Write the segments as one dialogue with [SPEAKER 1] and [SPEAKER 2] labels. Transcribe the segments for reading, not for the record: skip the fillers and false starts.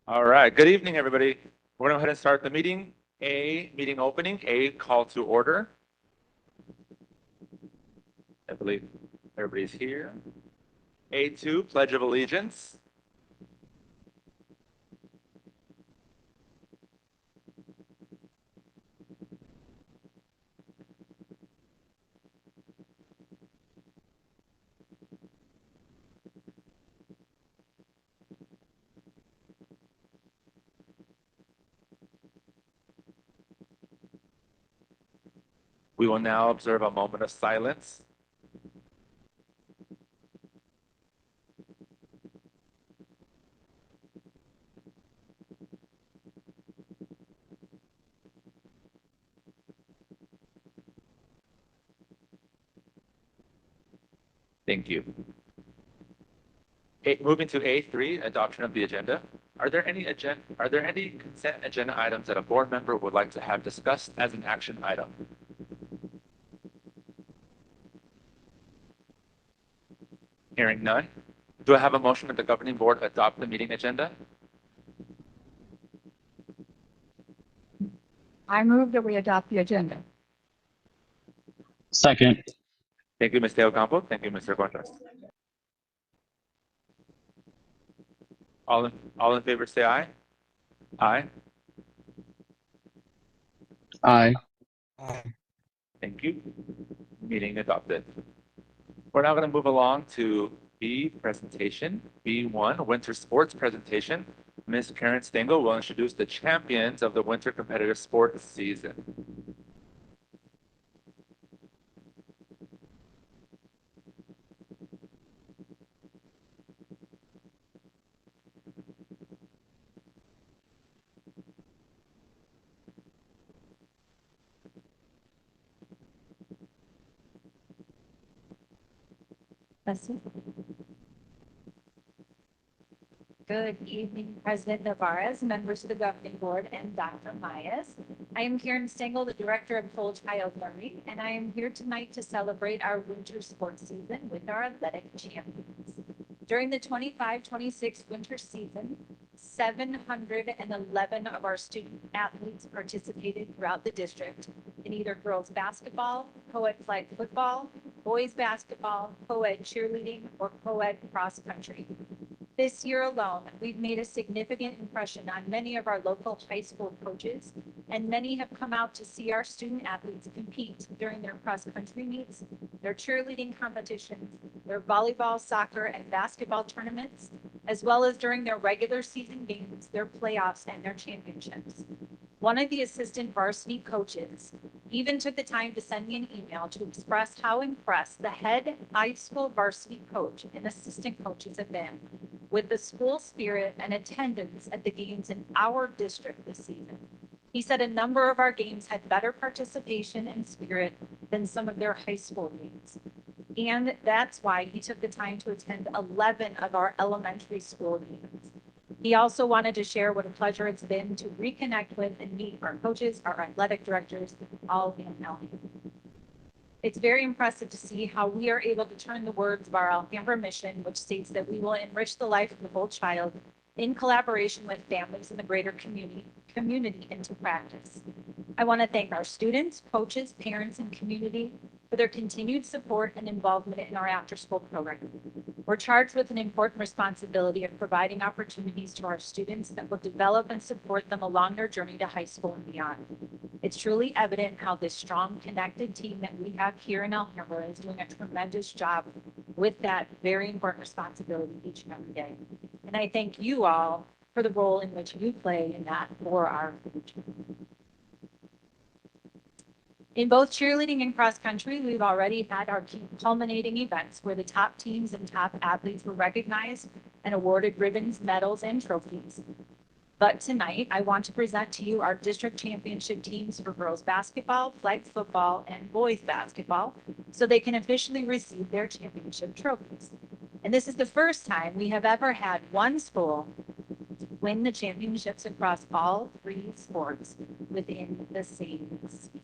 [SPEAKER 1] All right, good evening, everybody. We're going to go ahead and start the meeting. Meeting opening, call to order. I believe everybody's here. A2, Pledge of Allegiance. We will now observe a moment of silence. Thank you. Moving to A3, adoption of the agenda. Are there any consent agenda items that a board member would like to have discussed as an action item? Hearing none. Do I have a motion that the governing board adopt the meeting agenda?
[SPEAKER 2] I move that we adopt the agenda.
[SPEAKER 3] Second.
[SPEAKER 1] Thank you, Ms. Ocampo. Thank you, Mr. Cortez. All in favor say aye. Aye.
[SPEAKER 3] Aye.
[SPEAKER 1] Thank you. Meeting adopted. We're now going to move along to B presentation. B1, winter sports presentation. Ms. Karen Stengel will introduce the champions of the winter competitive sports season.
[SPEAKER 4] Good evening, President Navarez, members of the governing board, and Dr. Myers. I am Karen Stengel, the Director of Full Child Learning, and I am here tonight to celebrate our winter sports season with our athletic champions. During the 25-26 winter season, 711 of our student athletes participated throughout the district in either girls basketball, co-ed flag football, boys basketball, co-ed cheerleading, or co-ed cross country. This year alone, we've made a significant impression on many of our local high school coaches, and many have come out to see our student athletes compete during their cross-country meets, their cheerleading competitions, their volleyball, soccer, and basketball tournaments, as well as during their regular season games, their playoffs, and their championships. One of the assistant varsity coaches even took the time to send me an email to express how impressed the head high school varsity coach and assistant coaches have been with the school spirit and attendance at the games in our district this season. He said a number of our games had better participation and spirit than some of their high school games. And that's why he took the time to attend 11 of our elementary school games. He also wanted to share what a pleasure it's been to reconnect with and meet our coaches, our athletic directors, all in Alhambra. It's very impressive to see how we are able to turn the words of our Alhambra mission, which states that we will enrich the life of the whole child in collaboration with families in the greater community into practice. I want to thank our students, coaches, parents, and community for their continued support and involvement in our after-school program. We're charged with an important responsibility of providing opportunities to our students that will develop and support them along their journey to high school and beyond. It's truly evident how this strong, connected team that we have here in Alhambra is doing a tremendous job with that very important responsibility each and every day. And I thank you all for the role in which you play in that for our future. In both cheerleading and cross country, we've already had our culminating events where the top teams and top athletes were recognized and awarded ribbons, medals, and trophies. But tonight, I want to present to you our district championship teams for girls basketball, flag football, and boys basketball, so they can officially receive their championship trophies. And this is the first time we have ever had one school win the championships across all three sports within the same season.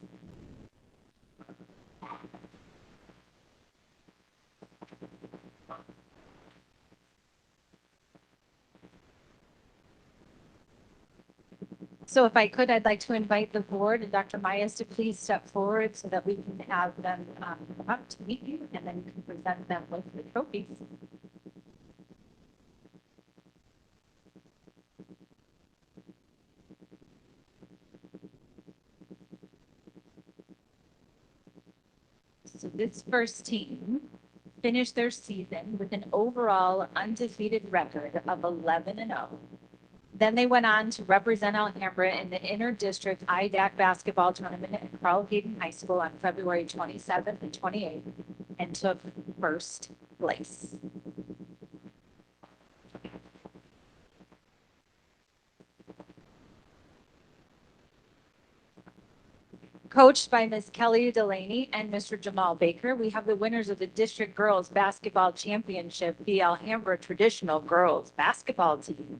[SPEAKER 4] So if I could, I'd like to invite the board and Dr. Myers to please step forward so that we can have them come up to meet you, and then you can present them with the trophies. So this first team finished their season with an overall undefeated record of 11-0. Then they went on to represent Alhambra in the inter-district IDAC basketball tournament at Carl Hayden High School on February 27th and 28th and took first place. Coached by Ms. Kelly Delaney and Mr. Jamal Baker, we have the winners of the District Girls Basketball Championship, the Alhambra Traditional Girls Basketball Team.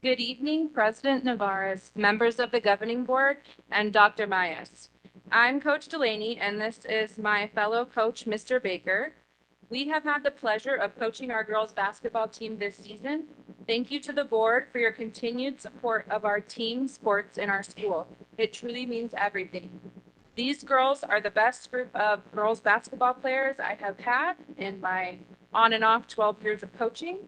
[SPEAKER 3] Good evening, President Navarez, members of the governing board, and Dr. Mayes. I'm Coach Delaney, and this is my fellow coach, Mr. Baker. We have had the pleasure of coaching our girls basketball team this season. Thank you to the board for your continued support of our team sports in our school. It truly means everything. These girls are the best group of girls basketball players I have had in my on and off 12 years of coaching.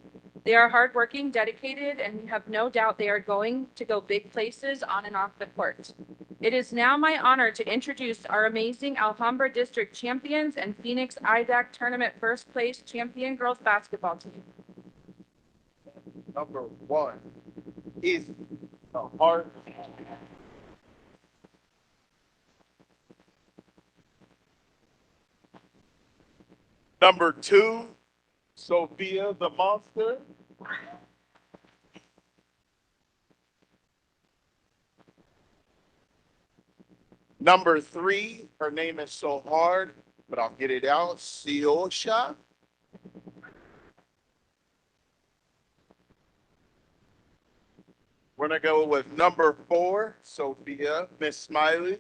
[SPEAKER 3] They are hardworking, dedicated, and we have no doubt they are going to go big places on and off the court. It is now my honor to introduce our amazing Alhambra District champions and Phoenix IDAC Tournament first place champion girls basketball team.
[SPEAKER 5] Number 1 is the heart. Number 2, Sophia the Monster. Number 3, her name is so hard, but I'll get it out, Siosha. We're gonna go with number 4, Sophia, Miss Smiley.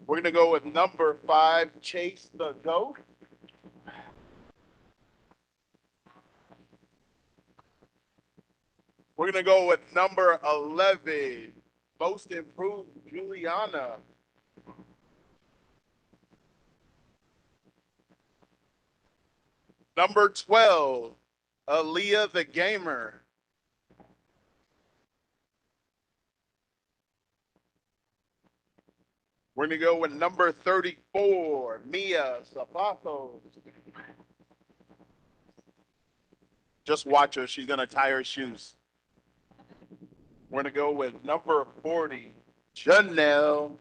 [SPEAKER 5] We're gonna go with number 5, Chase the Goat. We're gonna go with number 11, Most Improved Juliana. Number 12, Aaliyah the Gamer. We're gonna go with number 34, Mia Zapatos. Just watch her, she's gonna tie her shoes. We're gonna go with number 40, Janelle.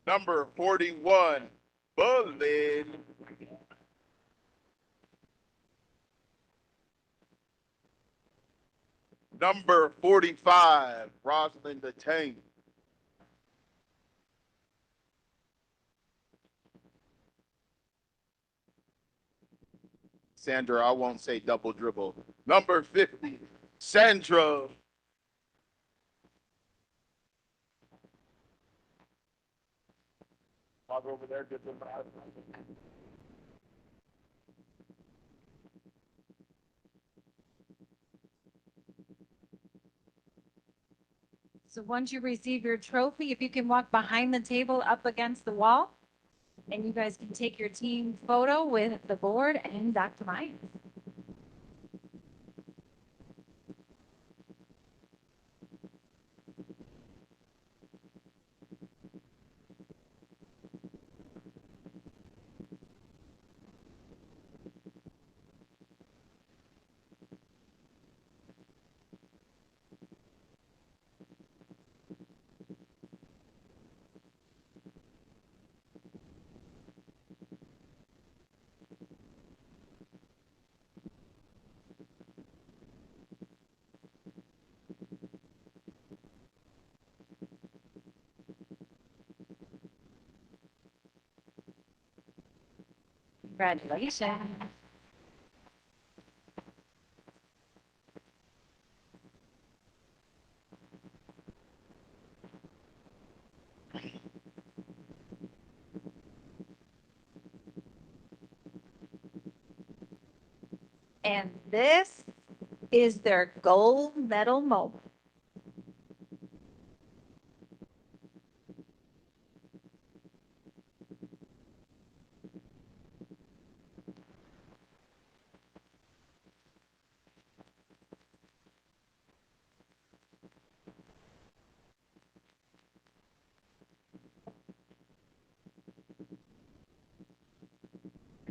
[SPEAKER 5] Number 41, Bullet. Number 45, Rosalind the Tank. Sandra, I won't say double dribble. Number 50, Sandra. I'll go over there, get them out.
[SPEAKER 4] So once you receive your trophy, if you can walk behind the table up against the wall, and you guys can take your team photo with the board and Dr. Myers. Congratulations. And this is their gold medal moment.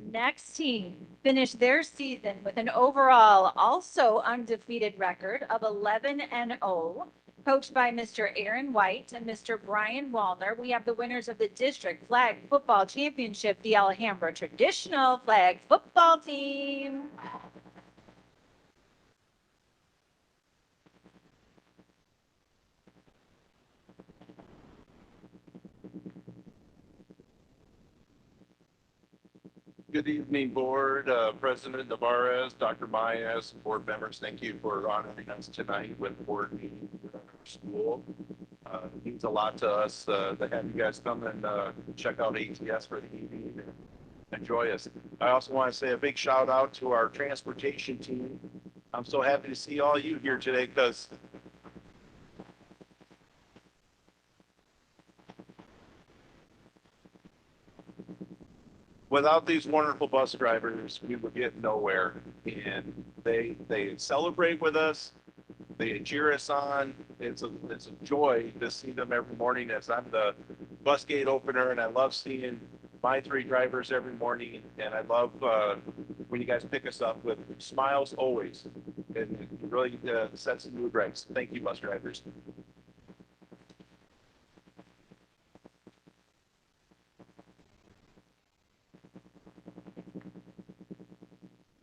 [SPEAKER 4] Next team finished their season with an overall also undefeated record of 11-0, coached by Mr. Aaron White and Mr. Brian Wallner. We have the winners of the district flag football championship, the Alhambra traditional flag football team.
[SPEAKER 5] Good evening, Board, President Navarez, Dr. Maez, board members. Thank you for honoring us tonight with board meeting at our school. It means a lot to us to have you guys come and check out ATS for the evening and enjoy us. I also want to say a big shout out to our transportation team. I'm so happy to see all you here today because without these wonderful bus drivers, we would get nowhere. And they celebrate with us. They cheer us on. It's a joy to see them every morning as I'm the bus gate opener, and I love seeing my three drivers every morning. And I love when you guys pick us up with smiles always. And it really sets the mood right. So thank you, bus drivers.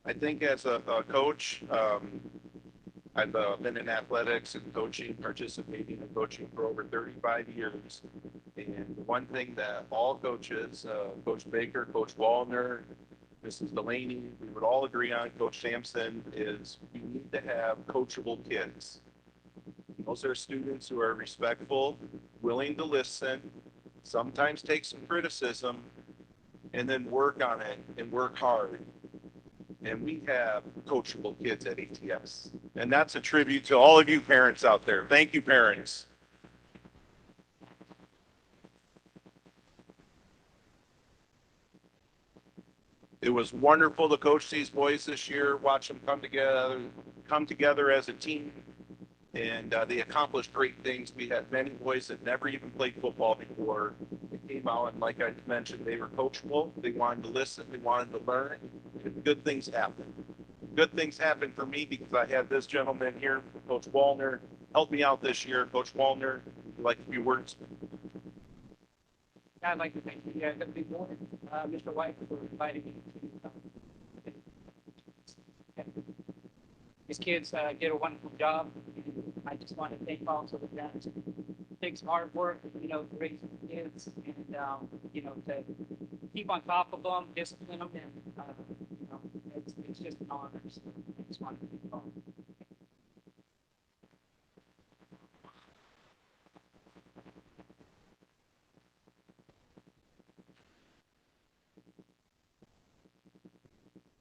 [SPEAKER 5] I think as a coach, I've been in athletics and coaching, participating in coaching for over 35 years. And the one thing that all coaches, Coach Baker, Coach Wallner, Mrs. Delaney, we would all agree on, Coach Sampson, is you need to have coachable kids. Those are students who are respectful, willing to listen, sometimes take some criticism, and then work on it and work hard. And we have coachable kids at ATS. And that's a tribute to all of you parents out there. Thank you, parents. It was wonderful to coach these boys this year, watch them come together as a team. And they accomplished great things. We had many boys that never even played football before. They came out and, like I mentioned, they were coachable. They wanted to listen. They wanted to learn. And good things happened. Good things happened for me because I had this gentleman here, Coach Wallner, help me out this year. Coach Wallner, like a few words.
[SPEAKER 6] I'd like to thank the Governing Board, Mr. White, for inviting me to these kids did a wonderful job. I just want to thank also the parents. It takes hard work, to raise the kids and, to keep on top of them, discipline them, and, it's just an honor. So I just want to thank all.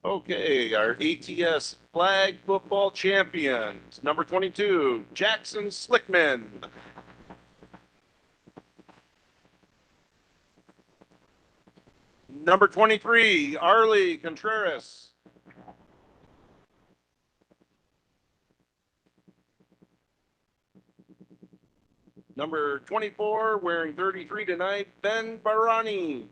[SPEAKER 5] Okay, our ATS flag football champions, number 22, Jackson Slickman. Number 23, Arlie Contreras. Number 24, wearing 33 tonight, Ben Barani.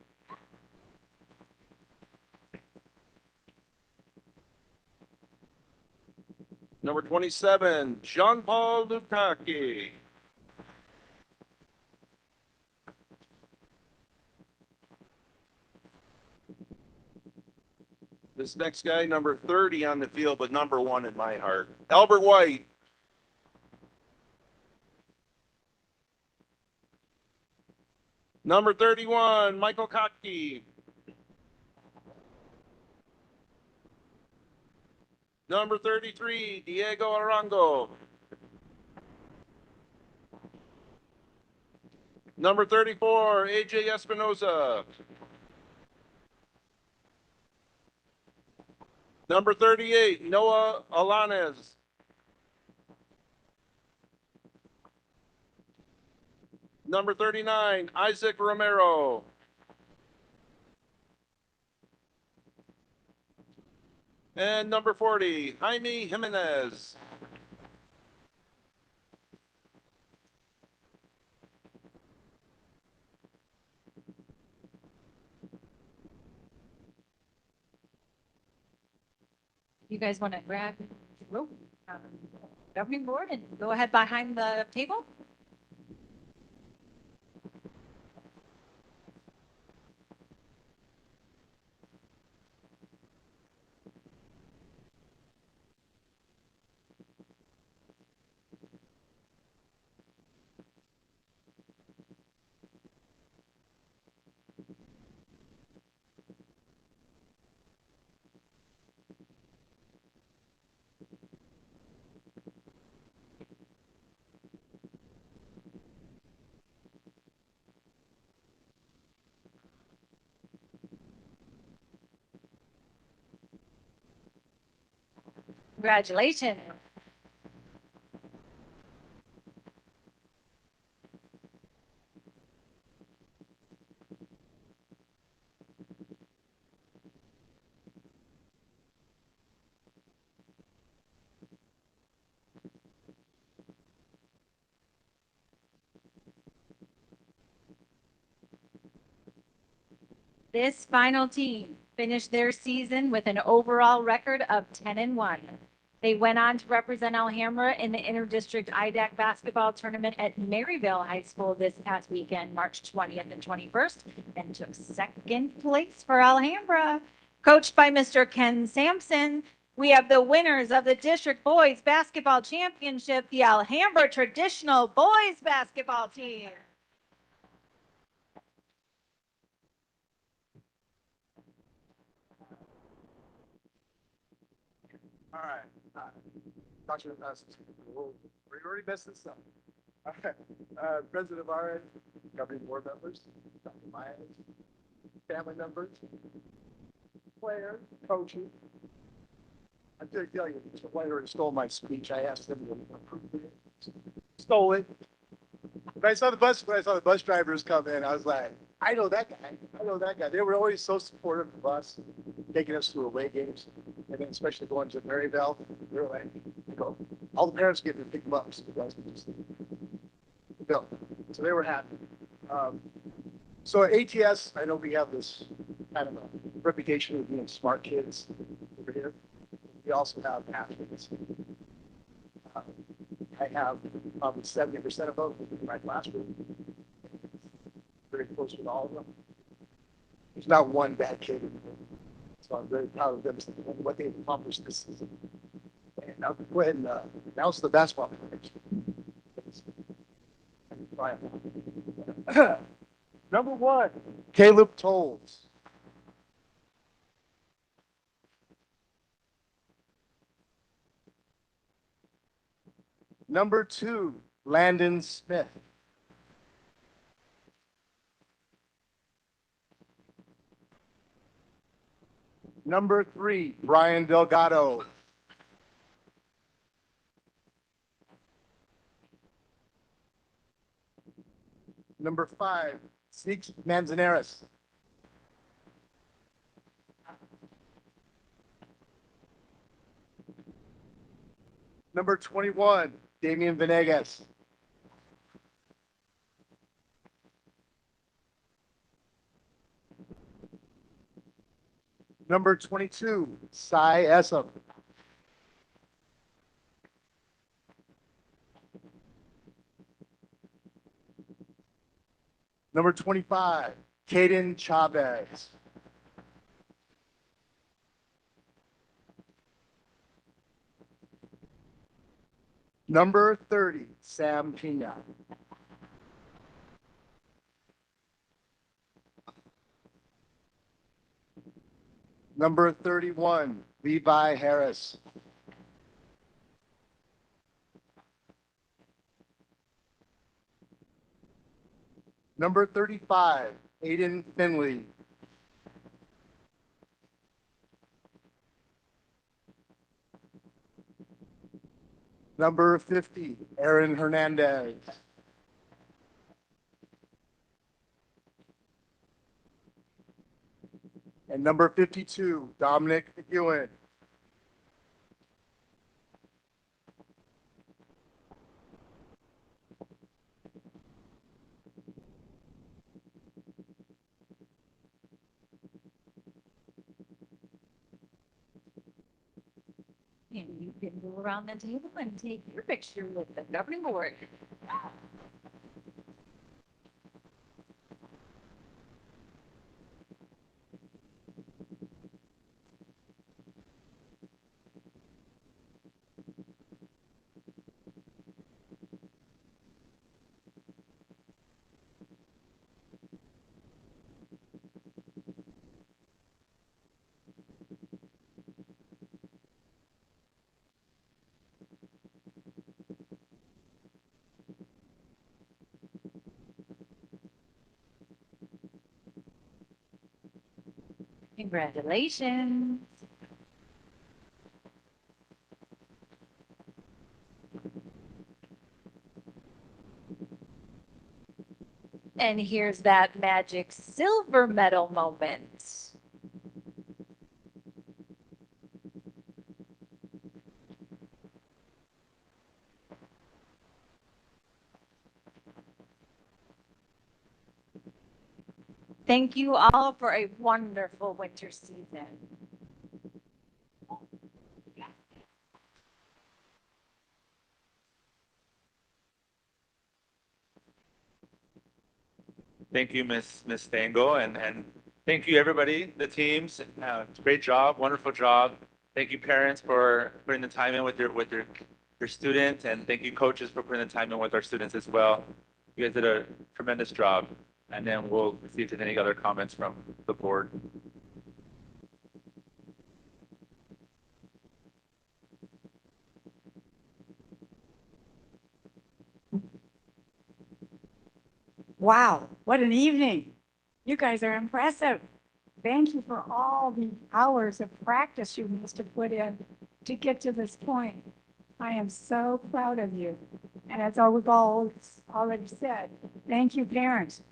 [SPEAKER 5] Number 27, Jean-Paul Lukaki. This next guy, number 30 on the field, but number 1 in my heart, Albert White. Number 31, Michael Kottke. Number 33, Diego Arango. Number 34, AJ Espinoza. Number 38, Noah Alanes. Number 39, Isaac Romero. And number 40, Jaime Jimenez.
[SPEAKER 4] You guys want to grab governing board and go ahead behind the table? Congratulations. This final team finished their season with an overall record of 10-1. They went on to represent Alhambra in the Interdistrict IDAC basketball tournament at Maryville High School this past weekend, March 20th and 21st, and took second place for Alhambra. Coached by Mr. Ken Sampson, we have the winners of the District Boys Basketball Championship, the Alhambra Traditional Boys Basketball Team.
[SPEAKER 7] All right. Dr. We already messed this up. All right. President of our governing board members, Dr. Myers, family members, players, coaches. I'm going to tell you, Mr. White already stole my speech. I asked him to approve it. Stole it. When I saw the bus drivers come in, I was like, I know that guy. I know that guy. They were always so supportive of us, taking us to away games, and then especially going to Maryville. They were like, all the parents get to pick them up. So the guys could just go. So they were happy. So at ATS, I know we have this kind of a reputation of being smart kids over here. We also have athletes. I have probably 70% of them in my classroom. Very close with all of them. There's not one bad kid in there. So I'm very proud of them and what they've accomplished this season. And I'll go ahead and announce the basketball players. Number 1, Caleb Tolles. Number 2, Landon Smith. Number 3, Brian Delgado. Number 5, Six Manzanares. Number 21, Damian Venegas. Number 22, Cy Essam. Number 25, Caden Chavez. Number 30, Sam Pina. Number 31, Levi Harris. Number 35, Aiden Finley. Number 50, Aaron Hernandez. And number 52, Dominic McEwen.
[SPEAKER 4] And you can go around the table and take your picture with the governing board. Congratulations. And here's that magic silver medal moment. Thank you all for a wonderful winter season.
[SPEAKER 1] Thank you, Miss Stango, and thank you, everybody, the teams. Great job, wonderful job. Thank you, parents, for putting the time in with your students, and thank you, coaches, for putting the time in with our students as well. You guys did a tremendous job. And then we'll see if there's any other comments from the board.
[SPEAKER 2] Wow, what an evening. You guys are impressive. Thank you for all the hours of practice you must have put in to get to this point. I am so proud of you. And as we've all already said, thank you, parents.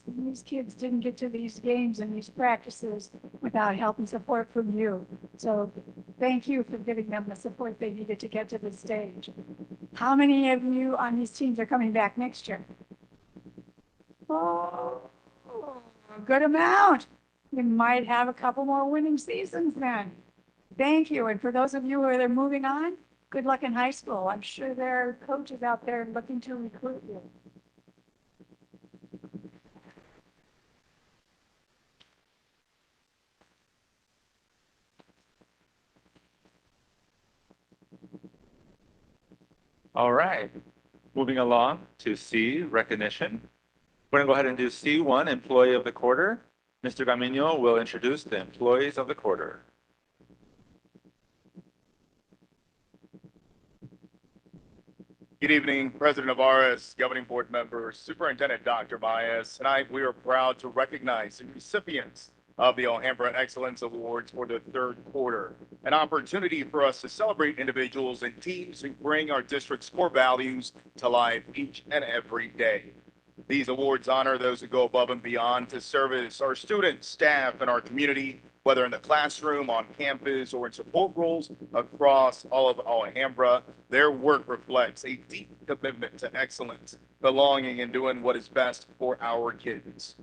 [SPEAKER 2] These kids didn't get to these games and these practices without help and support from you. So thank you for giving them the support they needed to get to this stage. How many of you on these teams are coming back next year? Oh, a good amount. We might have a couple more winning seasons then. Thank you. And for those of you who are moving on, good luck in high school. I'm sure there are coaches out there looking to recruit you.
[SPEAKER 1] All right, moving along to C, recognition. We're gonna go ahead and do C1, employee of the quarter. Mr. Gamino will introduce the employees of the quarter.
[SPEAKER 8] Good evening, President Navarez, Governing Board members, Superintendent Dr. Baez. Tonight, we are proud to recognize the recipients of the Alhambra Excellence Awards for the third quarter, an opportunity for us to celebrate individuals and teams who bring our district's core values to life each and every day. These awards honor those who go above and beyond to service our students, staff, and our community, whether in the classroom, on campus, or in support roles across all of Alhambra. Their work reflects a deep commitment to excellence, belonging, and doing what is best for our kids.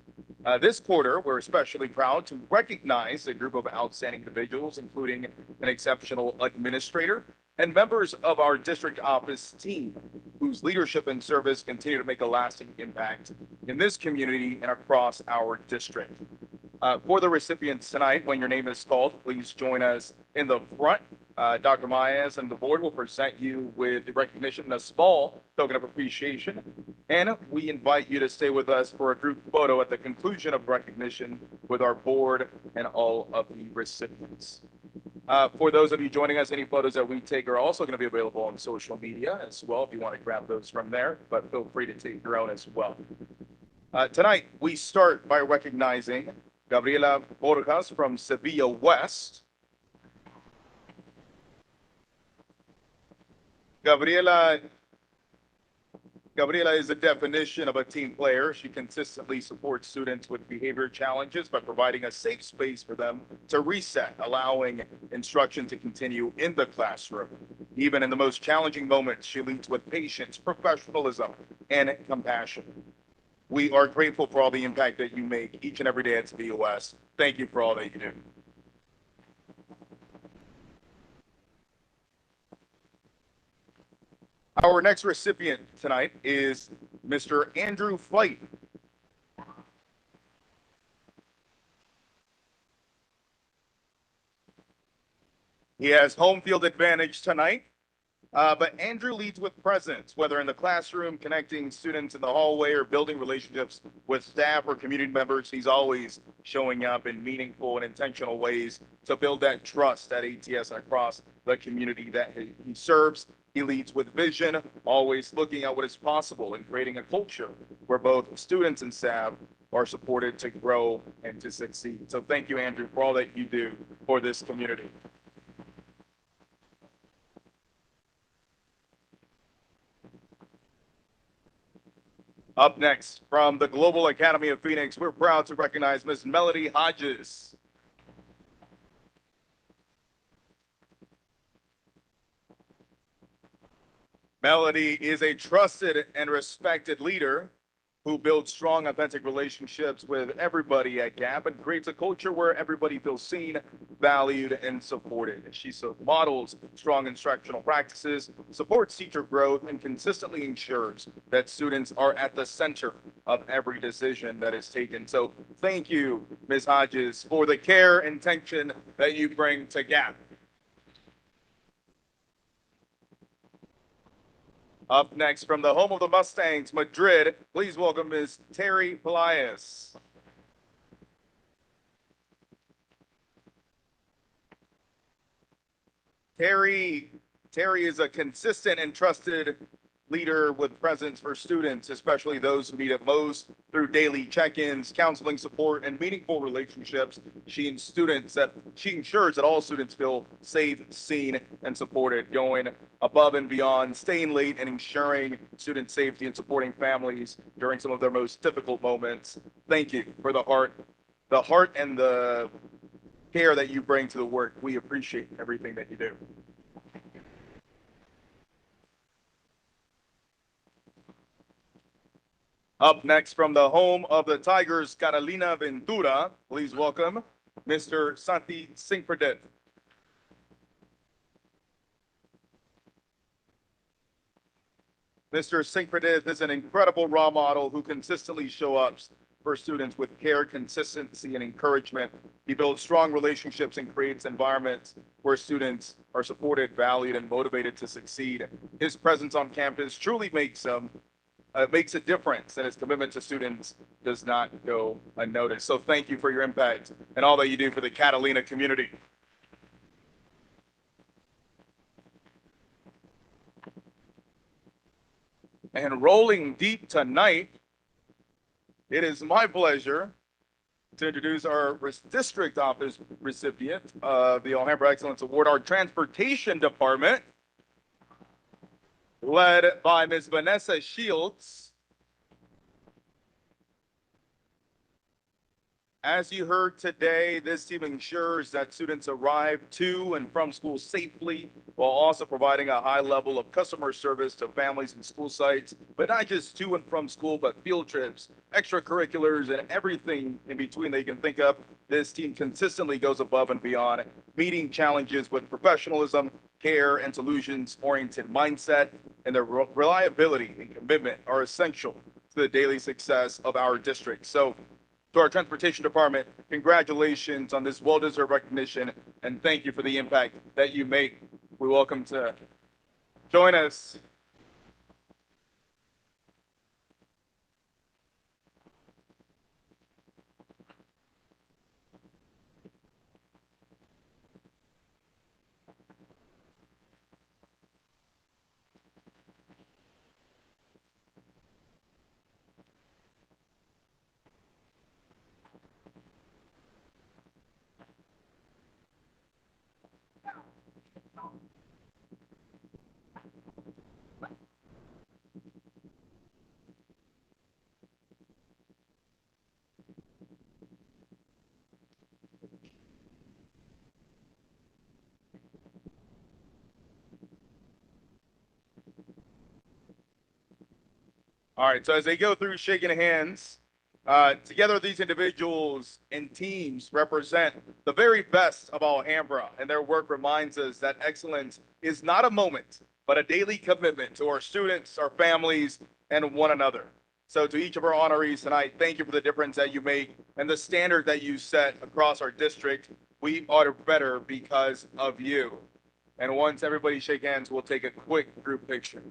[SPEAKER 8] This quarter, we're especially proud to recognize a group of outstanding individuals, including an exceptional administrator and members of our district office team, whose leadership and service continue to make a lasting impact in this community and across our district. For the recipients tonight, when your name is called, please join us in the front. Dr. Maez and the board will present you with the recognition, a small token of appreciation. And we invite you to stay with us for a group photo at the conclusion of recognition with our board and all of the recipients. For those of you joining us, any photos that we take are also going to be available on social media as well if you want to grab those from there, but feel free to take your own as well. Tonight, we start by recognizing Gabriela Borjas from Sevilla West. Gabriela Gabriela is a definition of a team player. She consistently supports students with behavior challenges by providing a safe space for them to reset, allowing instruction to continue in the classroom. Even in the most challenging moments, she leads with patience, professionalism, and compassion. We are grateful for all the impact that you make each and every day at CBOS. Thank you for all that you do. Our next recipient tonight is Mr. Andrew Fight. He has home field advantage tonight, but Andrew leads with presence, whether in the classroom, connecting students in the hallway, or building relationships with staff or community members. He's always showing up in meaningful and intentional ways to build that trust at ATS and across the community that he serves. He leads with vision, always looking at what is possible and creating a culture where both students and staff are supported to grow and to succeed. So thank you, Andrew, for all that you do for this community. Up next, from the Global Academy of Phoenix, we're proud to recognize Ms. Melody Hodges. Melody is a trusted and respected leader who builds strong, authentic relationships with everybody at GAP and creates a culture where everybody feels seen, valued, and supported. She models strong instructional practices, supports teacher growth, and consistently ensures that students are at the center of every decision that is taken. So thank you, Ms. Hodges, for the care and attention that you bring to GAP. Up next, from the home of the Mustangs, Madrid, please welcome Ms. Terry Pelias. Terry is a consistent and trusted leader with presence for students, especially those who need it most, through daily check-ins, counseling support, and meaningful relationships. She ensures that all students feel safe, seen, and supported, going above and beyond, staying late, and ensuring student safety and supporting families during some of their most difficult moments. Thank you for the heart and the care that you bring to the work. We appreciate everything that you do. Up next, from the home of the Tigers, Carolina Ventura, please welcome Mr. Santi Singpredit. Mr. Singpredit is an incredible role model who consistently shows up for students with care, consistency, and encouragement. He builds strong relationships and creates environments where students are supported, valued, and motivated to succeed. His presence on campus truly makes a difference, and his commitment to students does not go unnoticed. So thank you for your impact and all that you do for the Catalina community. And rolling deep tonight, it is my pleasure to introduce our district office recipient of the Alhambra Excellence Award, our transportation department, led by Ms. Vanessa Shields. As you heard today, this team ensures that students arrive to and from school safely, while also providing a high level of customer service to families and school sites, but not just to and from school, but field trips, extracurriculars, and everything in between that you can think of. This team consistently goes above and beyond, meeting challenges with professionalism, care, and solutions-oriented mindset, and their reliability and commitment are essential to the daily success of our district. So, to our transportation department, congratulations on this well-deserved recognition, and thank you for the impact that you make. We're welcome to join us. All right, so as they go through shaking hands, together these individuals and teams represent the very best of Alhambra, and their work reminds us that excellence is not a moment, but a daily commitment to our students, our families, and one another. So to each of our honorees tonight, thank you for the difference that you make and the standard that you set across our district. We are better because of you. And once everybody shake hands, we'll take a quick group picture.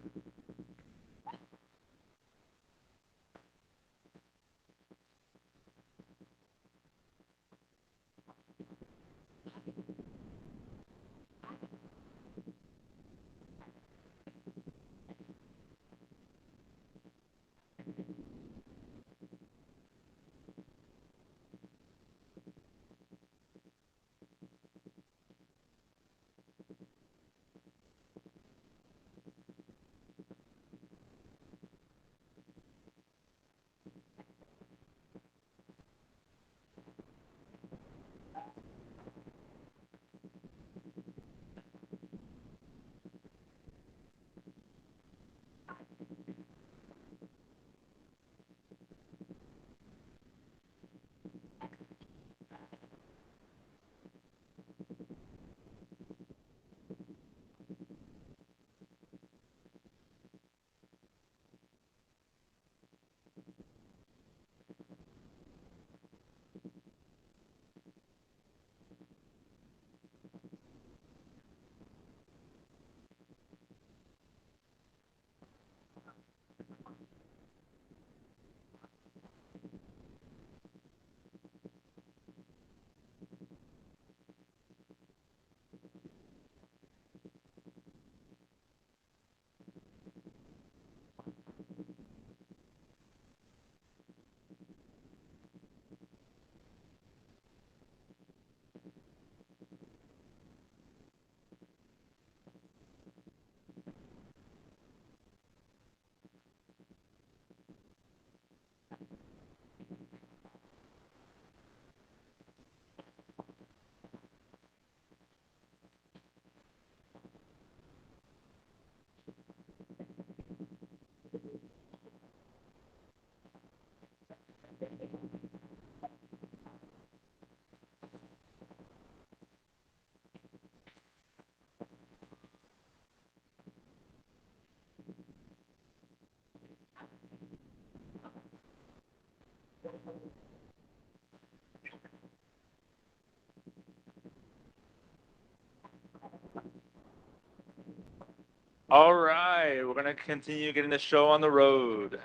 [SPEAKER 1] All right, we're gonna continue getting the show on the road.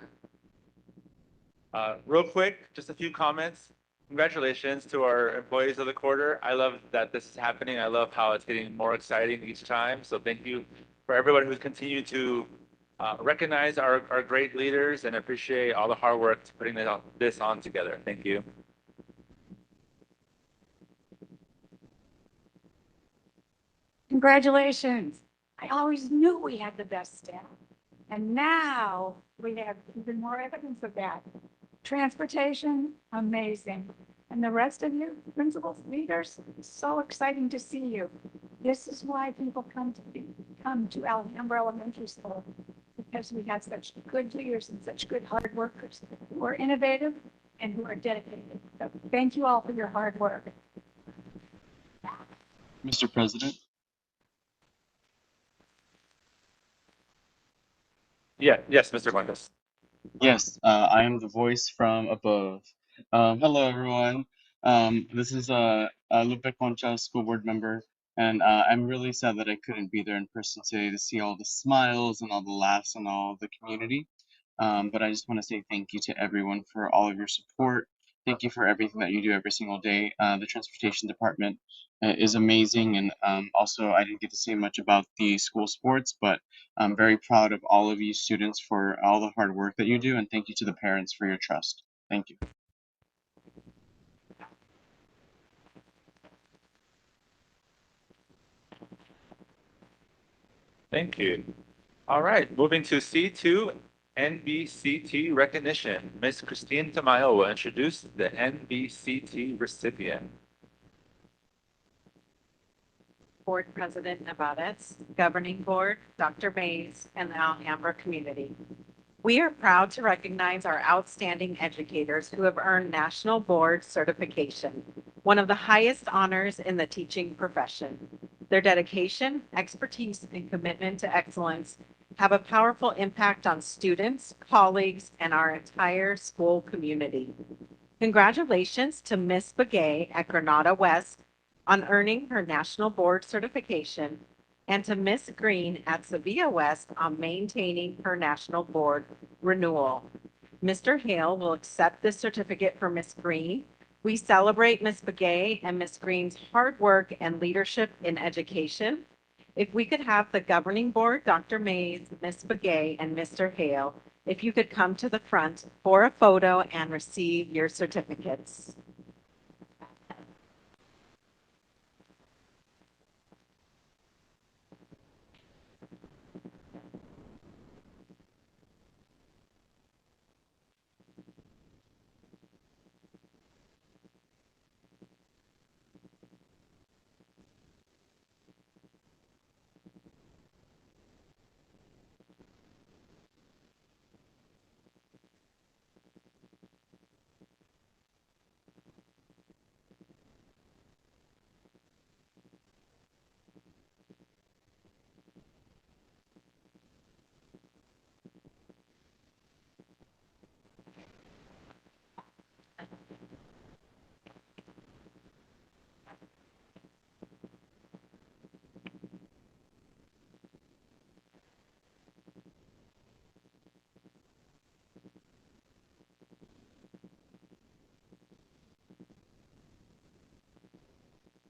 [SPEAKER 1] Real quick, just a few comments. Congratulations to our employees of the quarter. I love that this is happening. I love how it's getting more exciting each time. So thank you for everybody who's continued to recognize our great leaders and appreciate all the hard work to putting this on together. Thank you.
[SPEAKER 2] Congratulations. I always knew we had the best staff. And now we have even more evidence of that. Transportation, amazing. And the rest of you, principals, leaders, so exciting to see you. This is why people come to Alhambra Elementary School, because we have such good leaders and such good hard workers who are innovative and who are dedicated. So thank you all for your hard work.
[SPEAKER 9] Mr. President,
[SPEAKER 1] Yeah, yes, Mr. Fuentes.
[SPEAKER 9] yes, I am the voice from above. Hello, everyone. This is Lupe Concha, school board member, and I'm really sad that I couldn't be there in person today to see all the smiles and all the laughs and all the community. But I just want to say thank you to everyone for all of your support. Thank you for everything that you do every single day. The transportation department is amazing, and also I didn't get to say much about the school sports, but I'm very proud of all of you students for all the hard work that you do, and thank you to the parents for your trust. Thank you.
[SPEAKER 1] Thank you. All right, moving to C2 NBCT recognition. Ms. Christine Tamayo will introduce the NBCT recipient.
[SPEAKER 10] Board President Nevadas, Governing Board, Dr. Mays, and the Alhambra community. We are proud to recognize our outstanding educators who have earned National Board Certification, one of the highest honors in the teaching profession. Their dedication, expertise, and commitment to excellence have a powerful impact on students, colleagues, and our entire school community. Congratulations to Miss Begay at Granada West on earning her National Board Certification, and to Miss Green at Sevilla West on maintaining her National Board renewal. Mr. Hale will accept this certificate for Miss Green. We celebrate Miss Begay and Miss Green's hard work and leadership in education. If we could have the governing board, Dr. Mays, Miss Begay, and Mr. Hale, if you could come to the front for a photo and receive your certificates.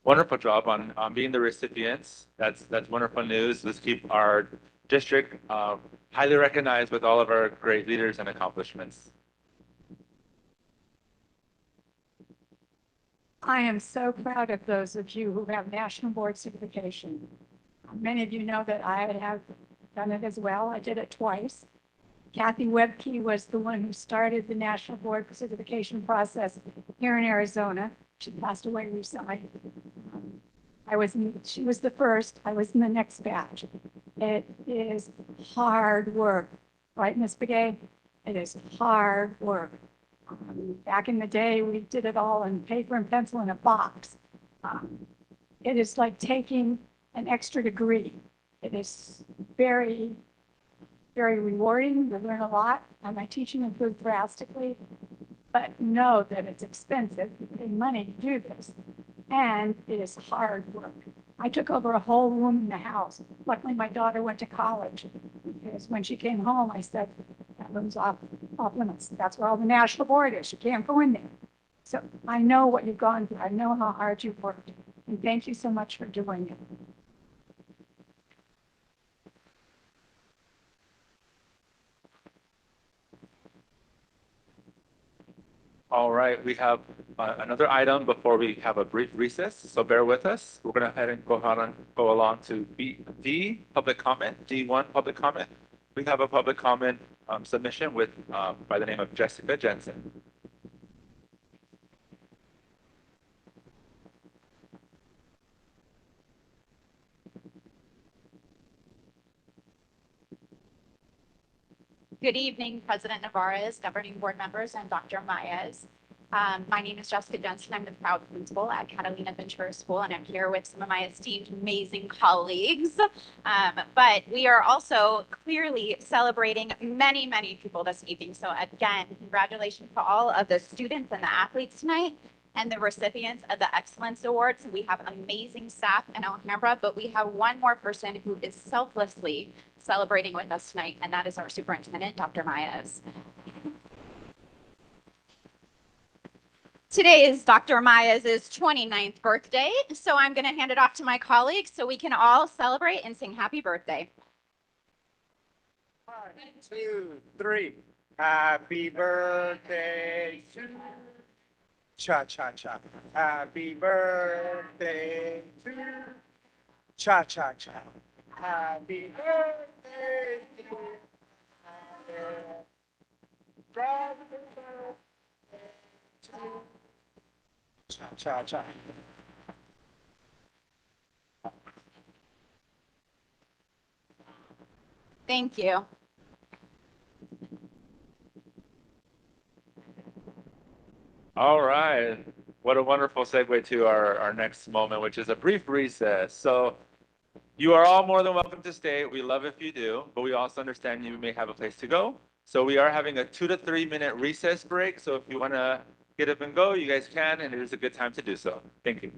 [SPEAKER 1] Wonderful job on being the recipients. That's wonderful news. Let's keep our district highly recognized with all of our great leaders and accomplishments.
[SPEAKER 2] I am so proud of those of you who have National Board Certification. Many of you know that I have done it as well. I did it twice. Kathy Webke was the one who started the National Board Certification process here in Arizona. She passed away recently. She was the first. I was in the next batch. It is hard work, right, Ms. Begay? It is hard work. Back in the day, we did it all in paper and pencil in a box. It is like taking an extra degree. It is very, very rewarding. We learn a lot, and my teaching improved drastically. But know that it's expensive. You pay money to do this, and it is hard work. I took over a whole room in the house. Luckily, my daughter went to college, because when she came home, I said, that room's off limits. That's where all the National Board is. You can't go in there. So I know what you've gone through. I know how hard you've worked. And thank you so much for doing it.
[SPEAKER 1] All right, we have another item before we have a brief recess, so bear with us. We're going to head and go along to D, public comment, D1, public comment. We have a public comment submission with by the name of Jessica Jensen.
[SPEAKER 4] Good evening, President Navarez, governing board members, and Dr. Maez. My name is Jessica Jensen. I'm the proud principal at Catalina Ventura School, and I'm here with some of my esteemed, amazing colleagues. But we are also clearly celebrating many, many people this evening. So again, congratulations to all of the students and the athletes tonight and the recipients of the Excellence Awards. We have amazing staff in Alhambra, but we have one more person who is selflessly celebrating with us tonight, and that is our superintendent, Dr. Maez. Today is Dr. Maez's 29th birthday, so I'm going to hand it off to my colleagues so we can all celebrate and sing happy birthday.
[SPEAKER 7] 1, 2, 3. Happy birthday to cha-cha-cha. Happy birthday to cha-cha-cha. Happy birthday to cha-cha-cha.
[SPEAKER 4] Thank you.
[SPEAKER 1] All right. What a wonderful segue to our next moment, which is a brief recess. So you are all more than welcome to stay. We love if you do, but we also understand you may have a place to go. So we are having a 2 to 3 minute recess break. So if you want to get up and go, you guys can, and it is a good time to do so. Thank you.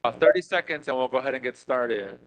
[SPEAKER 1] About 30 seconds and we'll go ahead and get started.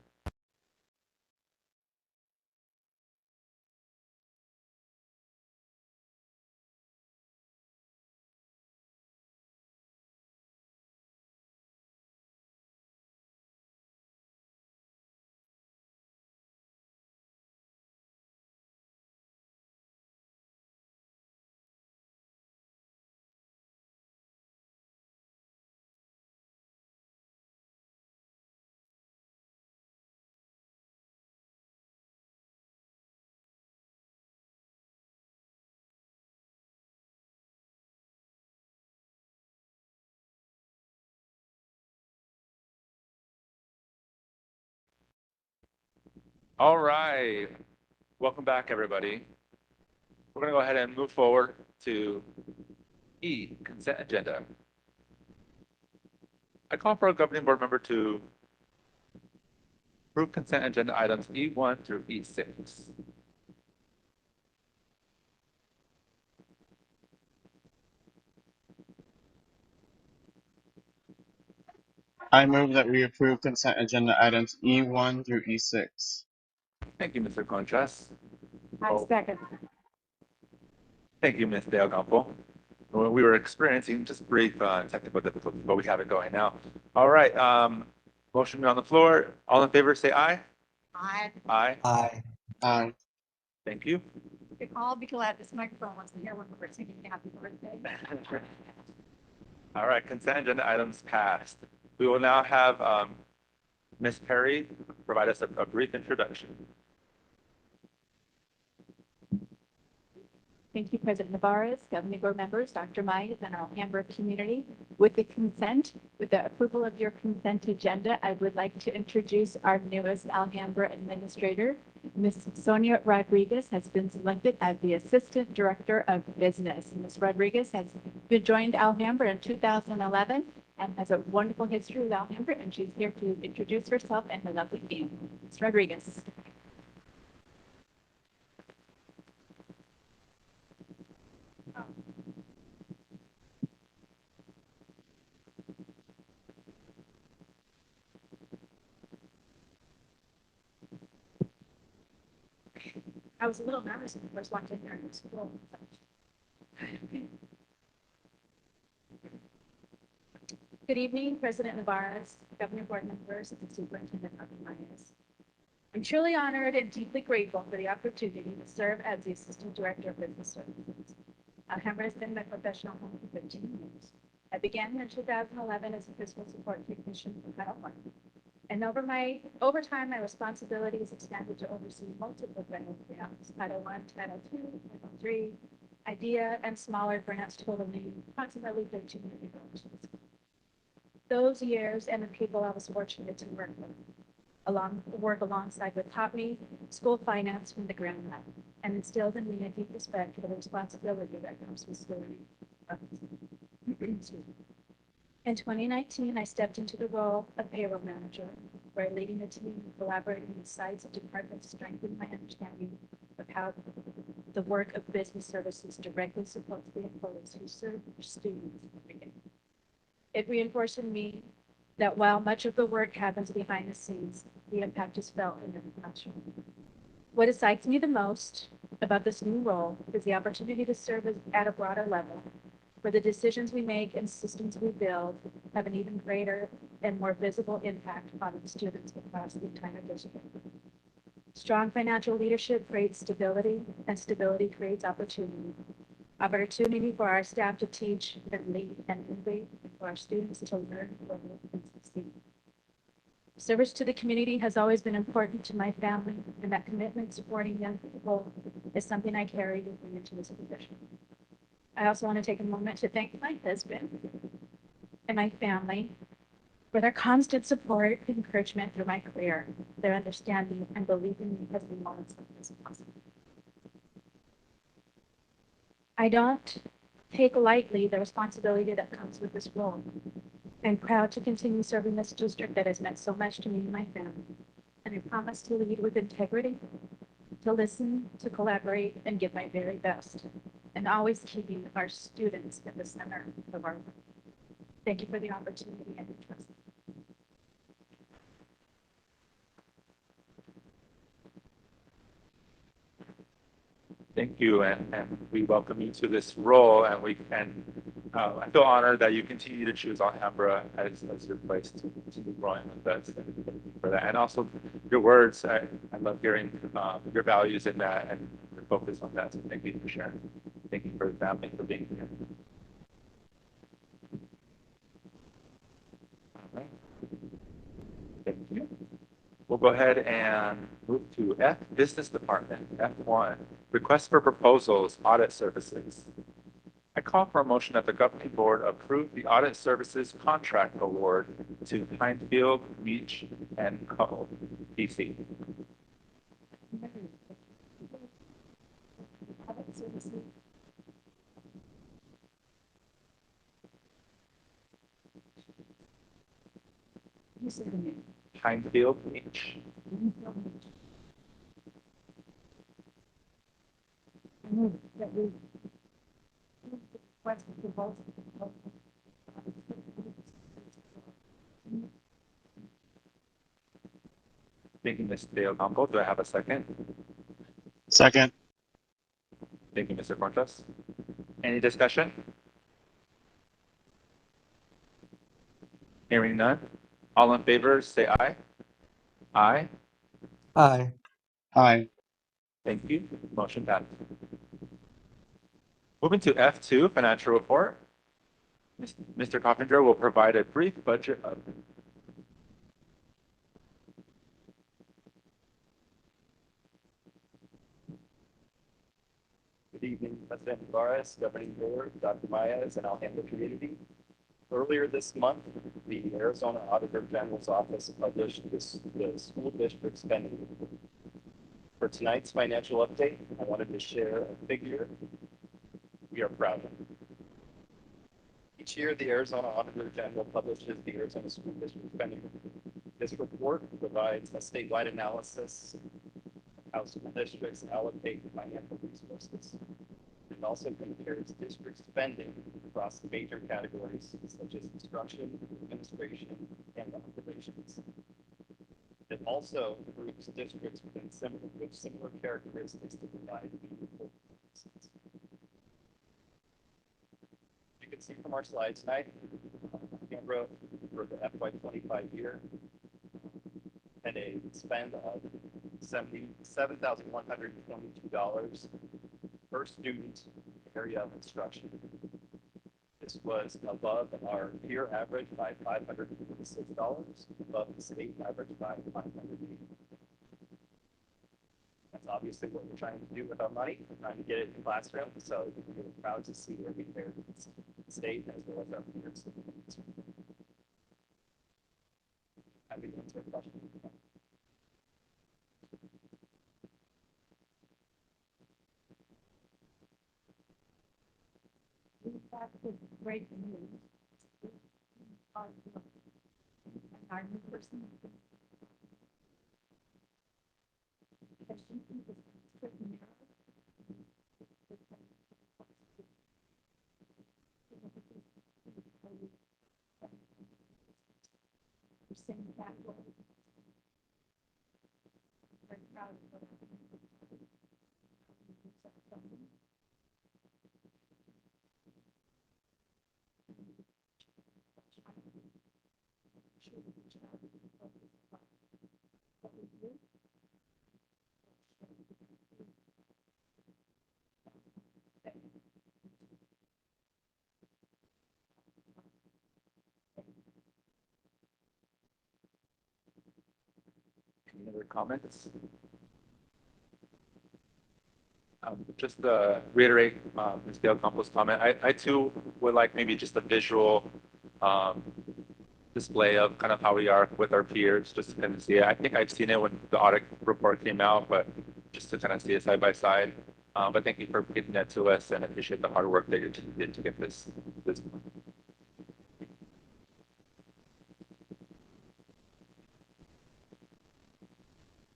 [SPEAKER 1] All right. Welcome back, everybody. We're going to go ahead and move forward to E, consent agenda. I call for a governing board member to approve consent agenda items E1 through E6.
[SPEAKER 9] I move that we approve consent agenda items E1 through E6.
[SPEAKER 1] Thank you, Mr. Contras.
[SPEAKER 2] I second.
[SPEAKER 1] Thank you, Ms. Del Campo. Well, we were experiencing just brief technical difficulties, but we have it going now. All right. Motion on the floor. All in favor, say aye.
[SPEAKER 2] I
[SPEAKER 1] Aye.
[SPEAKER 9] Aye.
[SPEAKER 1] Thank you.
[SPEAKER 2] could all be glad this microphone wasn't here when we were singing happy birthday.
[SPEAKER 1] All right, consent agenda items passed. We will now have Ms. Perry provide us a brief introduction.
[SPEAKER 4] Thank you, President Navarez, governing board members, Dr. Myers, and our Alhambra community. With the approval of your consent agenda, I would like to introduce our newest Alhambra administrator. Ms. Sonia Rodriguez has been selected as the Assistant Director of Business. Ms. Rodriguez has joined Alhambra in 2011 and has a wonderful history with Alhambra, and she's here to introduce herself and her lovely family. Ms. Rodriguez. I was a little nervous when I first walked in here in school. Good evening, President Navarez, Governor Board members, and Superintendent Myers. I'm truly honored and deeply grateful for the opportunity to serve as the Assistant Director of Business Services. Alhambra has been my professional home for 15 years. I began in 2011 as a fiscal support technician for Title I. And over time, my responsibilities expanded to oversee multiple grant programs, Title I, Title II, Title III, IDEA, and smaller grants totaling approximately $13 million. Those years and the people I was fortunate to work alongside with taught me school finance from the ground up and instilled in me a deep respect for the responsibility that comes with stewarding. In 2019, I stepped into the role of payroll manager, where leading a team and collaborating with sites and departments strengthened my understanding of how the work of business services directly supports the employees who serve their students every day. It reinforced in me that while much of the work happens behind the scenes, the impact is felt in the classroom. What excites me the most about this new role is the opportunity to serve at a broader level, where the decisions we make and systems we build have an even greater and more visible impact on the students across the entire district. Strong financial leadership creates stability, and stability creates opportunity. Opportunity for our staff to teach and lead and innovate, and for our students to learn, grow, and succeed. Service to the community has always been important to my family, and that commitment supporting young people is something I carry with me into this position. I also want to take a moment to thank my husband and my family for their constant support and encouragement through my career. Their understanding and belief in me has been moments like this possible. I don't take lightly the responsibility that comes with this role. I'm proud to continue serving this district that has meant so much to me and my family. And I promise to lead with integrity, to listen, to collaborate, and give my very best. And always keeping our students at the center of our work. Thank you for the opportunity and interest.
[SPEAKER 1] Thank you, and we welcome you to this role, and I feel honored that you continue to choose Alhambra as your place to be growing with us. Thank you for that, and also your words. I love hearing your values in that and your focus on that. So thank you for sharing. Thank you for the family for being here. All right. Thank you. We'll go ahead and move to F, Business Department, F1, Request for Proposals, Audit Services. I call for a motion that the governing board approve the audit services contract award to Hinefield, Beach, and Co. PC.
[SPEAKER 2] You said the name.
[SPEAKER 1] Hinefield Beach.
[SPEAKER 2] I move that we request the vote.
[SPEAKER 1] Thank you, Ms. De Ocampo. Do I have a second?
[SPEAKER 9] Second.
[SPEAKER 1] Thank you, Mr. Cortes. Any discussion? Hearing none. All in favor, say aye. Aye.
[SPEAKER 11] Aye.
[SPEAKER 9] Aye.
[SPEAKER 1] Thank you. Motion passed. Moving to F2, financial report. Mr. Coffinger will provide a brief budget update.
[SPEAKER 11] Good evening, President Morris, Governing Board, Dr. Myers, and Alhambra community. Earlier this month, the Arizona Auditor General's Office published the school district spending. For tonight's financial update, I wanted to share a figure we are proud of. Each year, the Arizona Auditor General publishes the Arizona School District spending. This report provides a statewide analysis of how school districts allocate financial resources. It also compares district spending across major categories such as instruction, administration, and operations. It also groups districts with similar characteristics to provide meaningful analysis. You can see from our slides tonight, Alhambra for the FY25 year had a spend of $77,122 per student area of instruction. This was above our peer average by $546, above the state average by $580. That's obviously what we're trying to do with our money. We're trying to get it in the classroom. So we're proud to see where we compare to the state as well as our peers. Happy to answer a question.
[SPEAKER 2] We have this great news. Our new person. Because she was stricken saying that way. Very proud of her.
[SPEAKER 1] Any other comments? Just to reiterate Ms. Dale Campos' comment, I too would like maybe just a visual display of kind of how we are with our peers, just to kind of see it. I think I've seen it when the audit report came out, but just to kind of see it side by side. But thank you for getting that to us, and I appreciate the hard work that you did to get this.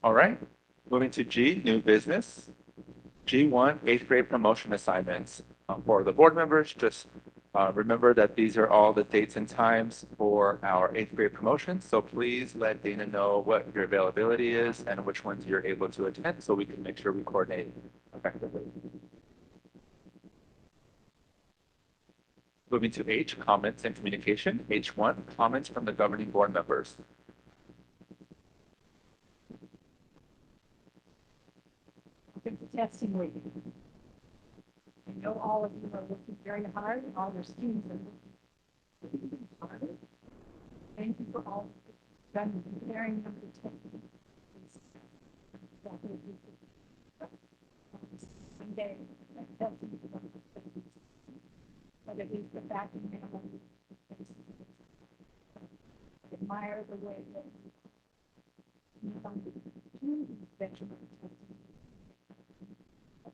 [SPEAKER 1] All right, moving to G, new business. G1, 8th grade promotion assignments. For the board members, just remember that these are all the dates and times for our 8th grade promotions. So please let Dana know what your availability is and which ones you're able to attend so we can make sure we coordinate effectively. Moving to H, comments and communication. H1, comments from the governing board members.
[SPEAKER 2] Testing week. I know all of you are working very hard, and all your students are working hard. Thank you for all you've done in preparing them to take Sunday, but it is the fact that I admire the way that you veterans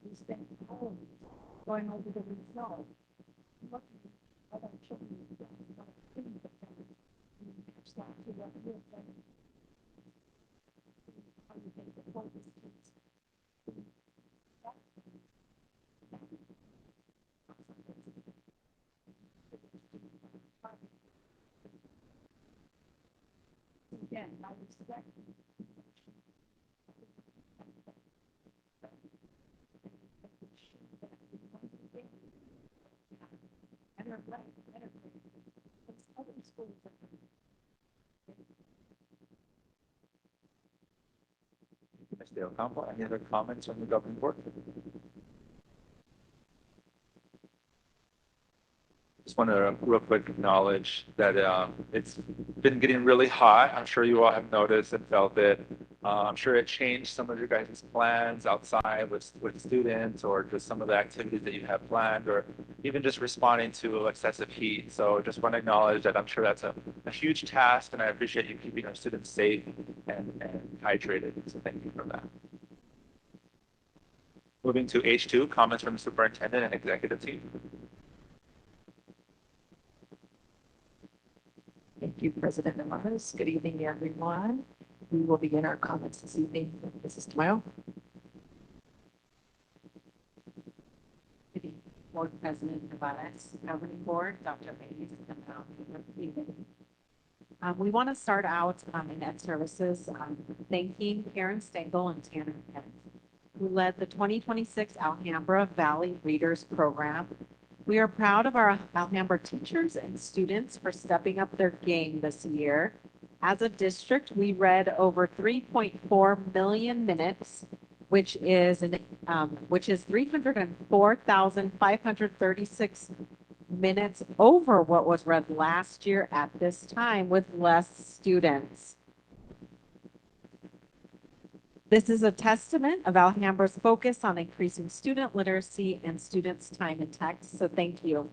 [SPEAKER 2] we spent hours going over the results, looking at our children, things that match that to what we're saying. How you can support these kids. Again, I respect
[SPEAKER 1] Ms. Dale Campo, any other comments from the governing board? just want to real quick acknowledge that it's been getting really hot. I'm sure you all have noticed and felt it. I'm sure it changed some of your guys' plans outside with students or just some of the activities that you have planned or even just responding to excessive heat. So just want to acknowledge that I'm sure that's a huge task and I appreciate you keeping our students safe and hydrated. So thank you for that. Moving to H2, comments from the superintendent and executive team.
[SPEAKER 12] Thank you, President Navarez. Good evening, everyone. We will begin our comments this evening with Mrs. Tamayo.
[SPEAKER 10] Good evening, Board President Navarez, Governing Board, Dr. Mays, and we want to start out in Ed Services thanking Karen Stengel and Tanner Kent, who led the 2026 Alhambra Valley Readers Program. We are proud of our Alhambra teachers and students for stepping up their game this year. As a district, we read over 3.4 million minutes, which is 304,536 minutes over what was read last year at this time with less students. This is a testament of Alhambra's focus on increasing student literacy and students' time in text. So thank you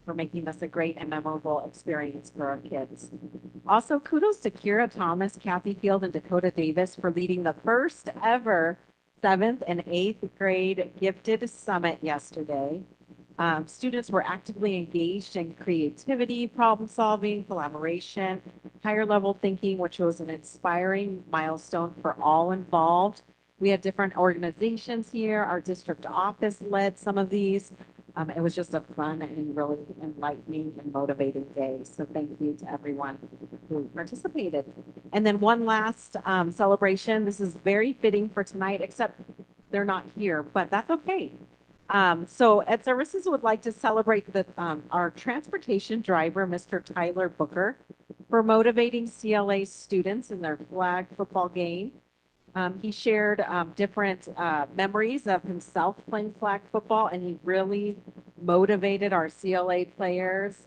[SPEAKER 10] for making this a great and memorable experience for our kids. Also, kudos to Kira Thomas, Kathy Field, and Dakota Davis for leading the first ever 7th and 8th grade Gifted Summit yesterday. Students were actively engaged in creativity, problem solving, collaboration, higher level thinking, which was an inspiring milestone for all involved. We had different organizations here. Our district office led some of these. It was just a fun and really enlightening and motivating day. So thank you to everyone who participated. And then one last celebration. This is very fitting for tonight, except they're not here, but that's okay. So Ed Services would like to celebrate our transportation driver, Mr. Tyler Booker, for motivating CLA students in their flag football game. He shared different memories of himself playing flag football, and he really motivated our CLA players,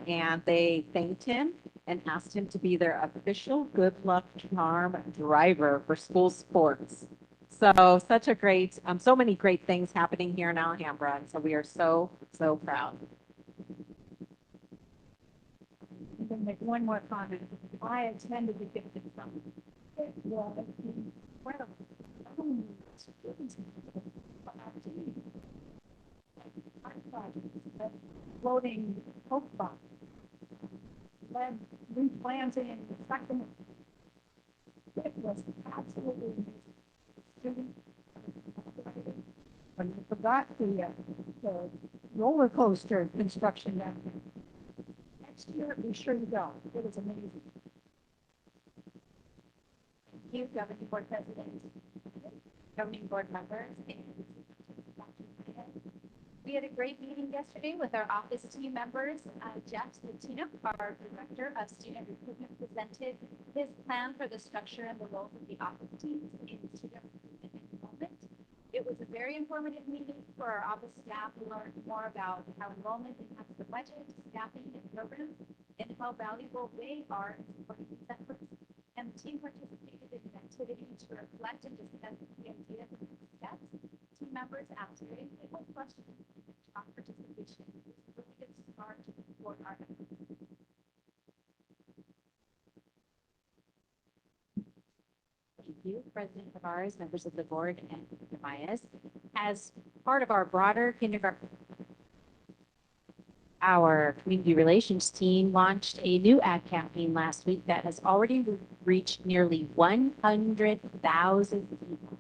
[SPEAKER 10] and they thanked him and asked him to be their official good luck charm driver for school sports. So such a great, so many great things happening here in Alhambra, and so we are so proud.
[SPEAKER 2] I'm going to make one more comment. I attended the Gifted Summit. It was incredible. So many students for activities. Art projects, floating hope box, led replanting, succulent. It was absolutely amazing. Students, when you forgot the roller coaster construction down there. Next year, be sure to go. It was amazing.
[SPEAKER 4] Thank you, Governing Board President, Governing Board members, and we had a great meeting yesterday with our office team members. Jeff Latino, our Director of Student Recruitment, presented his plan for the structure and the roles of the office teams in student recruitment and enrollment. It was a very informative meeting for our office staff who learned more about how enrollment impacts the budget, staffing, and programs, and how valuable they are in supporting these efforts. And the team participated in an activity to reflect and discuss the ideas and next steps. Team members asked very insightful questions and top participation. It was a really good start for our efforts.
[SPEAKER 10] Thank you, President Tavares, members of the board, and Dr. Myers. As part of our broader kindergarten, our community relations team launched a new ad campaign last week that has already reached nearly 100,000 people,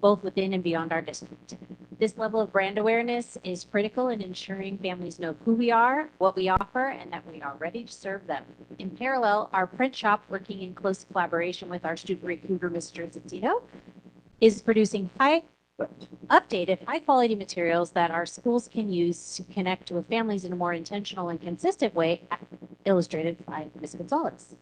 [SPEAKER 10] both within and beyond our district. This level of brand awareness is critical in ensuring families know who we are, what we offer, and that we are ready to serve them. In parallel, our print shop, working in close collaboration with our student recruiter, Mr. Zitito, is producing updated, high-quality materials that our schools can use to connect with families in a more intentional and consistent way, illustrated by Ms. Gonzalez.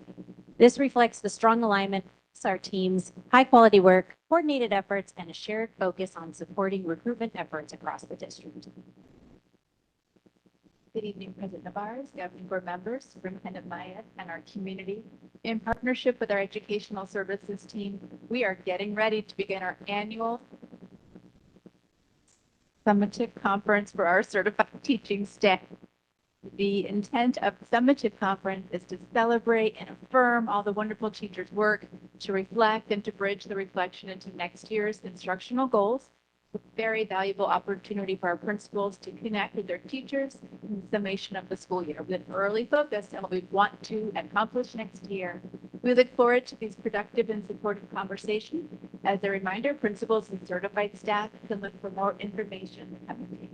[SPEAKER 10] This reflects the strong alignment our team's high-quality work, coordinated efforts, and a shared focus on supporting recruitment efforts across the district.
[SPEAKER 4] Good evening, President Navarez, governing board members, Superintendent Maya, and our community. In partnership with our educational services team, we are getting ready to begin our annual summative conference for our certified teaching staff. The intent of the summative conference is to celebrate and affirm all the wonderful teachers' work, to reflect and to bridge the reflection into next year's instructional goals. It's a very valuable opportunity for our principals to connect with their teachers in the summation of the school year with an early focus on what we want to accomplish next year. We look forward to these productive and supportive conversations. As a reminder, principals and certified staff can look for more information in the coming days.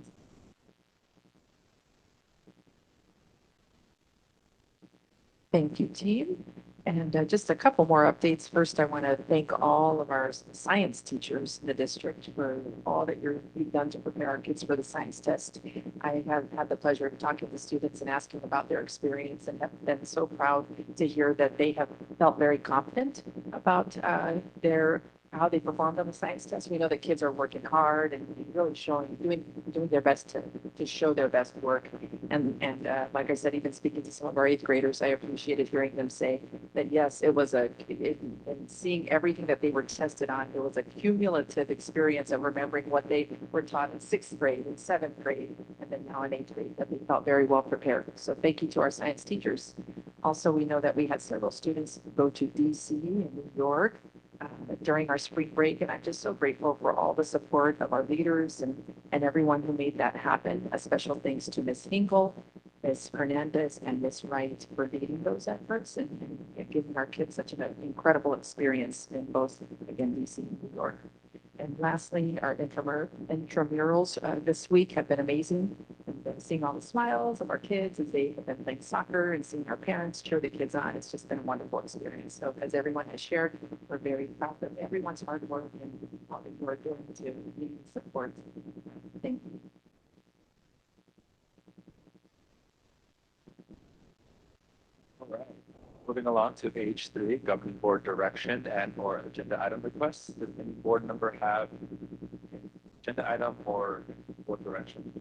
[SPEAKER 12] Thank you, team. And just a couple more updates. First, I want to thank all of our science teachers in the district for all that you've done to prepare our kids for the science test. I have had the pleasure of talking to students and asking about their experience and have been so proud to hear that they have felt very confident about how they performed on the science test. We know that kids are working hard and really doing their best to show their best work. And like I said, even speaking to some of our eighth graders, I appreciated hearing them say that yes, it was and seeing everything that they were tested on, it was a cumulative experience of remembering what they were taught in sixth grade and seventh grade, and then now in eighth grade, that they felt very well prepared. So thank you to our science teachers. Also, we know that we had several students go to DC and New York during our spring break, and I'm just so grateful for all the support of our leaders and everyone who made that happen. A special thanks to Ms. Hinkle, Ms. Hernandez, and Ms. Wright for leading those efforts and giving our kids such an incredible experience in both, again, DC and New York. And lastly, our intramurals this week have been amazing. And seeing all the smiles of our kids as they have been playing soccer and seeing our parents cheer the kids on, it's just been a wonderful experience. So as everyone has shared, we're very proud of everyone's hard work and all that you are doing to lead and support. Thank you.
[SPEAKER 1] All right. Moving along to page 3, governing board direction and or agenda item requests. Does any board member have an agenda item or board direction?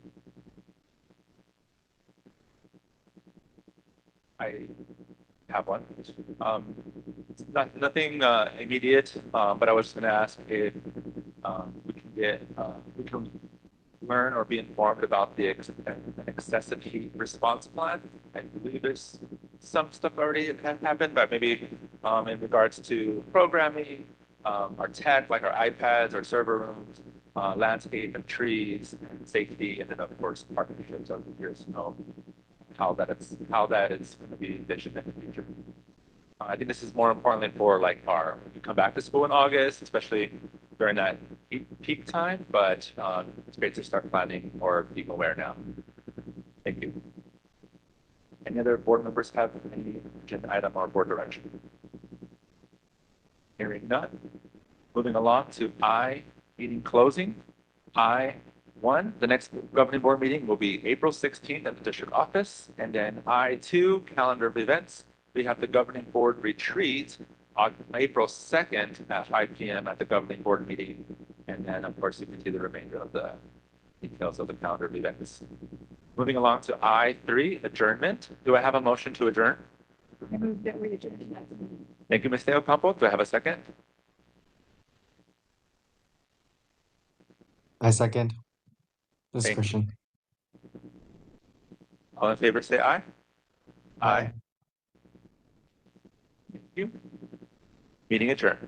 [SPEAKER 1] I have one. Nothing immediate, but I was just going to ask if we can learn or be informed about the excessive heat response plan. I believe there's some stuff already happened, but maybe in regards to programming, our tech, like our iPads, our server rooms, landscape and trees, and safety, and then of course partnerships. I'm curious to know how that is going to be envisioned in the future. I think this is more importantly for like we come back to school in August, especially during that peak time, but it's great to start planning or being aware now. Thank you. Any other board members have any agenda item or board direction? Hearing none. Moving along to meeting closing. I1, the next governing board meeting will be April 16th at the district office. And then I2, calendar of events. We have the governing board retreat on April 2nd at 5 p.m. at the governing board meeting. And then, of course, you can see the remainder of the details of the calendar of events. Moving along to I3, adjournment. Do I have a motion to adjourn?
[SPEAKER 2] I move that we adjourn.
[SPEAKER 1] Thank you, Ms. Ocampo. Do I have a second?
[SPEAKER 13] I second. This is
[SPEAKER 1] Thank you.
[SPEAKER 13] Christian.
[SPEAKER 1] All in favor, say aye.
[SPEAKER 13] Aye.
[SPEAKER 1] Thank you. Meeting adjourned.